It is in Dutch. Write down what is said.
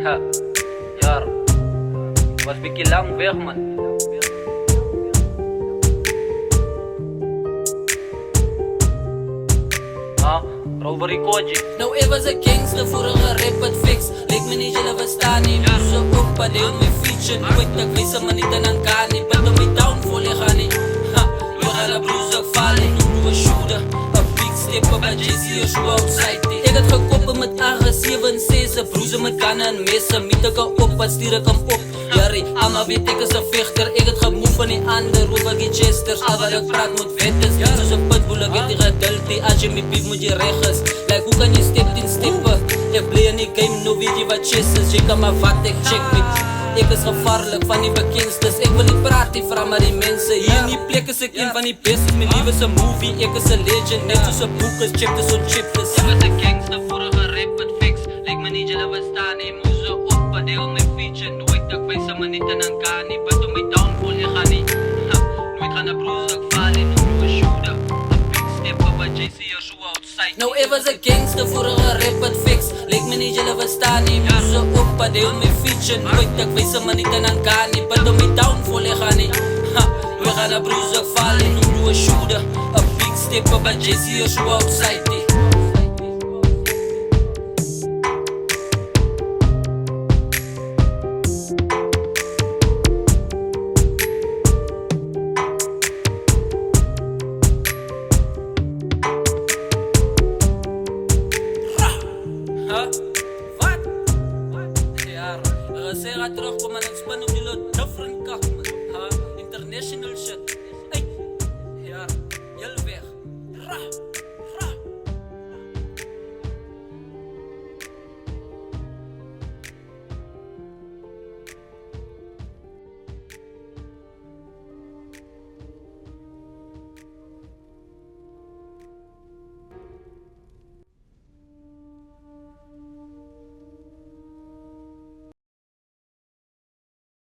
Ha, Jar, was beetje lang weg, man. Robbery Koji. Nou ik was een gangster voor een gerappt fix. Leek me niet jullie verstaan niet. Moest zo op, maar deel mijn feature. Nooit dat ik wees maar niet aan een kan niet. Ben door mijn downfall, je gaat niet. Ha, we gaan naar bruise ook vallen. Doe een shooter, een big step bij JC of shoe outside. Ik had gekoppeld met AG7-6. Bruise met kannen en messen. Miet ik op, wat stier ik hem op. Jari, ama weet ik is een vechter. Ik had gemoed van die ander, roep ik die chesters. Al wat ik praat moet vetters. Niet zoals een pitbull, ik heb die gedulty. Als je me beef moet je rechts. Like hoe kan je step in steppen? Je play in die game, no weet je wat chess is. Je kan maar wat, ik check me. Ik is gevaarlijk van die bekinstes. Ik wil niet praten, vraag maar die mensen. Hier in die plek is ik een van die bestes. Mijn lief is een movie, ik is een legend. Net zoals een boek is, check dus zo'n chipjes. Ik was een gangster voor een gerappt fix. Leek me niet jullie verstaan, nee, moest zo op, maar deel mijn feature. Nooit dat ik wees maar niet aan een kan niet. Ben door mijn downfall, je gaat niet. Nooit gaan naar bruise ook vallen. Doe een shooter, een big step bij JC of shoe outside. Nou, ik was een gangster voor een gerappt fix. Leek me niet jullie verstaan niet. Moest zo op, maar deel mijn feature. Nooit dat ik wees maar niet aan een kan niet. Ben door mijn downfall, je gaat niet. We gaan naar bruise ook vallen. Doe een shooter, een big step bij JC of shoe outside. Wat? Ja, we gaan terugkomen en spannen op die lot different kak, man. International shit.